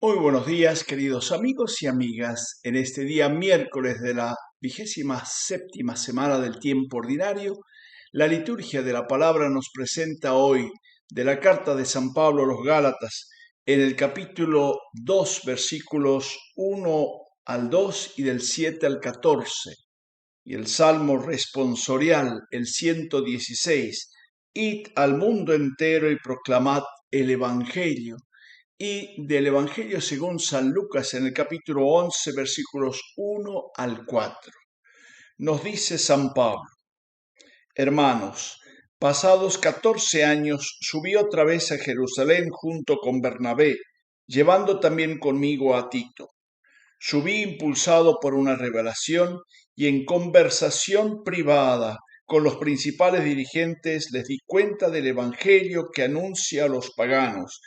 Muy buenos días, queridos amigos y amigas. En este día miércoles de la 27ª semana del tiempo ordinario, la liturgia de la palabra nos presenta hoy de la carta de San Pablo a los Gálatas, en el capítulo 2, versículos 1 al 2 y del 7 al 14, y el salmo responsorial, el 116, Id al mundo entero y proclamad el Evangelio. Y del Evangelio según San Lucas en el capítulo 11, versículos 1 al 4. Nos dice San Pablo: Hermanos, pasados 14 años subí otra vez a Jerusalén junto con Bernabé, llevando también conmigo a Tito. Subí impulsado por una revelación y en conversación privada con los principales dirigentes les di cuenta del Evangelio que anuncia a los paganos,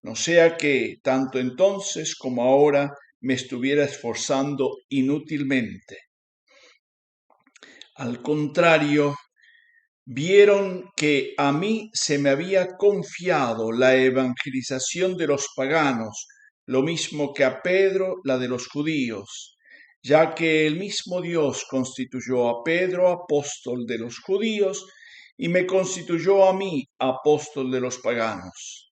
no sea que, tanto entonces como ahora, me estuviera esforzando inútilmente. Al contrario, vieron que a mí se me había confiado la evangelización de los paganos, lo mismo que a Pedro la de los judíos, ya que el mismo Dios constituyó a Pedro apóstol de los judíos y me constituyó a mí apóstol de los paganos.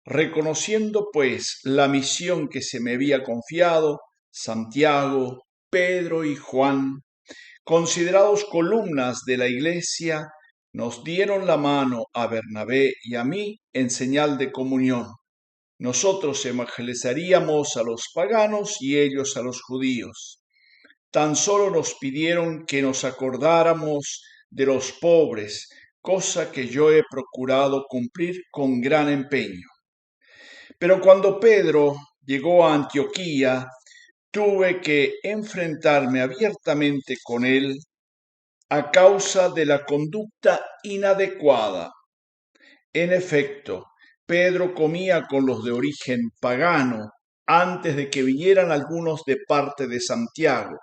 Reconociendo, pues, la misión que se me había confiado, Santiago, Pedro y Juan, considerados columnas de la Iglesia, nos dieron la mano a Bernabé y a mí en señal de comunión. Nosotros evangelizaríamos a los paganos y ellos a los judíos. Tan solo nos pidieron que nos acordáramos de los pobres, cosa que yo he procurado cumplir con gran empeño. Pero cuando Pedro llegó a Antioquía, tuve que enfrentarme abiertamente con él a causa de la conducta inadecuada. En efecto, Pedro comía con los de origen pagano antes de que vinieran algunos de parte de Santiago.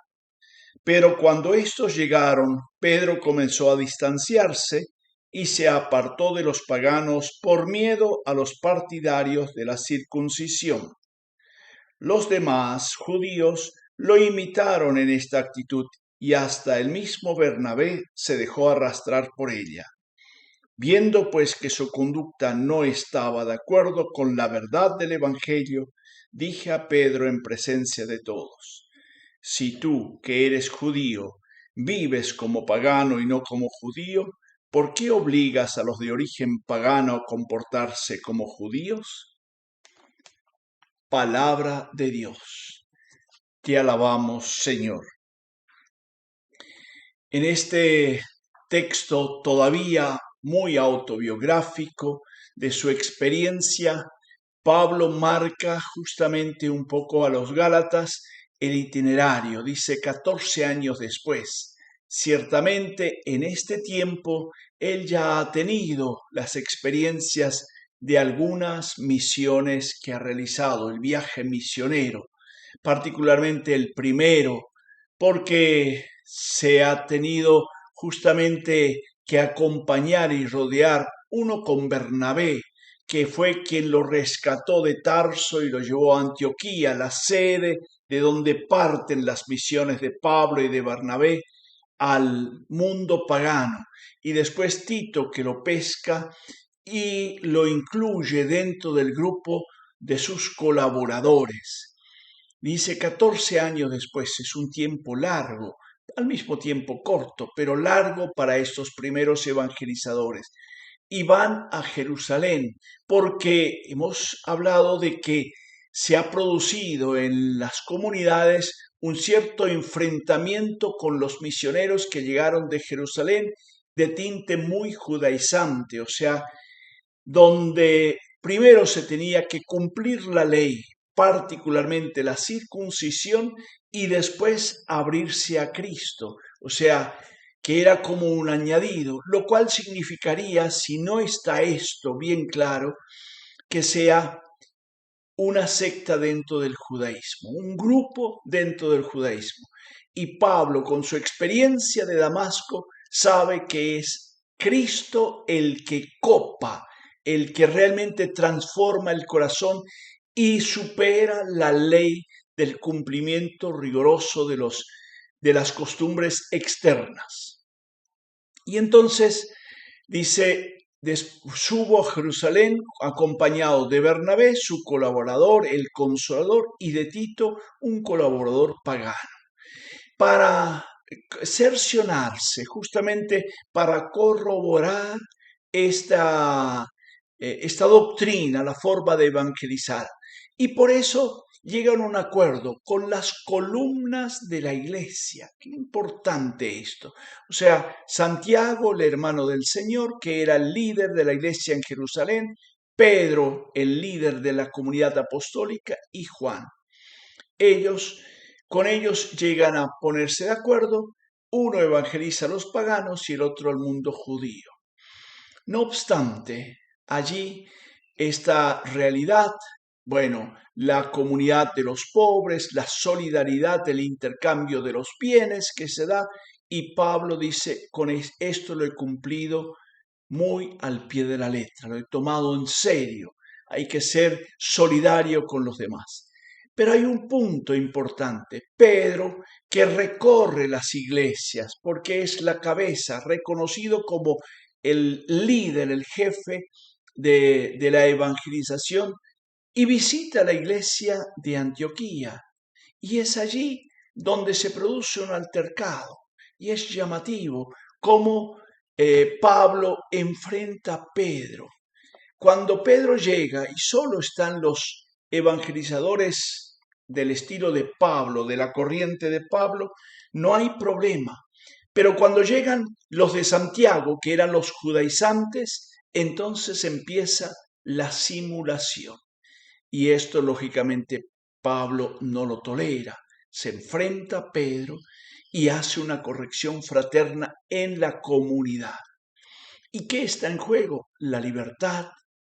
Pero cuando estos llegaron, Pedro comenzó a distanciarse y se apartó de los paganos por miedo a los partidarios de la circuncisión. Los demás judíos lo imitaron en esta actitud y hasta el mismo Bernabé se dejó arrastrar por ella. Viendo pues que su conducta no estaba de acuerdo con la verdad del Evangelio, dije a Pedro en presencia de todos: Si tú, que eres judío, vives como pagano y no como judío, ¿por qué obligas a los de origen pagano a comportarse como judíos? Palabra de Dios. Te alabamos, Señor. En este texto todavía muy autobiográfico de su experiencia, Pablo marca justamente un poco a los Gálatas el itinerario. Dice 14 años después. Ciertamente en este tiempo él ya ha tenido las experiencias de algunas misiones que ha realizado, el viaje misionero, particularmente el primero, porque se ha tenido justamente que acompañar y rodear uno con Bernabé, que fue quien lo rescató de Tarso y lo llevó a Antioquía, la sede de donde parten las misiones de Pablo y de Bernabé al mundo pagano. Y después Tito, que lo pesca y lo incluye dentro del grupo de sus colaboradores. Dice 14 años después, es un tiempo largo, al mismo tiempo corto, pero largo para estos primeros evangelizadores. Y van a Jerusalén, porque hemos hablado de que se ha producido en las comunidades un cierto enfrentamiento con los misioneros que llegaron de Jerusalén de tinte muy judaizante, o sea, donde primero se tenía que cumplir la ley, particularmente la circuncisión, y después abrirse a Cristo, o sea, que era como un añadido, lo cual significaría, si no está esto bien claro, que sea una secta dentro del judaísmo, un grupo dentro del judaísmo. Y Pablo, con su experiencia de Damasco, sabe que es Cristo el que copa, el que realmente transforma el corazón y supera la ley del cumplimiento riguroso de las costumbres externas. Y entonces dice, subo a Jerusalén acompañado de Bernabé, su colaborador, el consolador, y de Tito, un colaborador pagano, para cercionarse, justamente para corroborar esta doctrina, la forma de evangelizar. Y por eso llegan a un acuerdo con las columnas de la iglesia. Qué importante esto. O sea, Santiago, el hermano del Señor, que era el líder de la iglesia en Jerusalén, Pedro, el líder de la comunidad apostólica, y Juan. Con ellos llegan a ponerse de acuerdo, uno evangeliza a los paganos y el otro al mundo judío. No obstante, allí esta realidad, bueno, la comunidad de los pobres, la solidaridad, el intercambio de los bienes que se da, y Pablo dice, con esto lo he cumplido muy al pie de la letra, lo he tomado en serio, hay que ser solidario con los demás. Pero hay un punto importante, Pedro, que recorre las iglesias porque es la cabeza, reconocido como el líder, el jefe de la evangelización, y visita la iglesia de Antioquía. Y es allí donde se produce un altercado. Y es llamativo cómo Pablo enfrenta a Pedro. Cuando Pedro llega y solo están los evangelizadores del estilo de Pablo, de la corriente de Pablo, no hay problema. Pero cuando llegan los de Santiago, que eran los judaizantes, entonces empieza la simulación. Y esto, lógicamente, Pablo no lo tolera. Se enfrenta a Pedro y hace una corrección fraterna en la comunidad. ¿Y qué está en juego? La libertad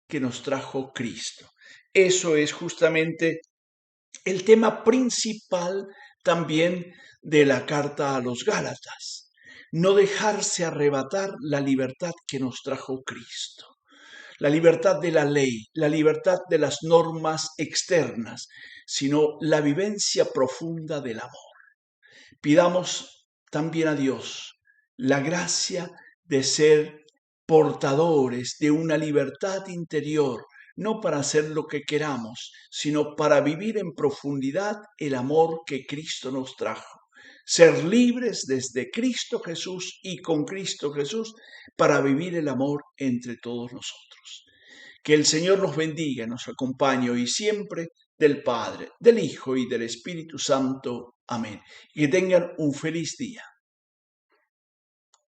que nos trajo Cristo. Eso es justamente el tema principal también de la carta a los Gálatas. No dejarse arrebatar la libertad que nos trajo Cristo. La libertad de la ley, la libertad de las normas externas, sino la vivencia profunda del amor. Pidamos también a Dios la gracia de ser portadores de una libertad interior, no para hacer lo que queramos, sino para vivir en profundidad el amor que Cristo nos trajo. Ser libres desde Cristo Jesús y con Cristo Jesús para vivir el amor entre todos nosotros. Que el Señor nos bendiga, nos acompañe hoy siempre, del Padre, del Hijo y del Espíritu Santo. Amén. Y que tengan un feliz día.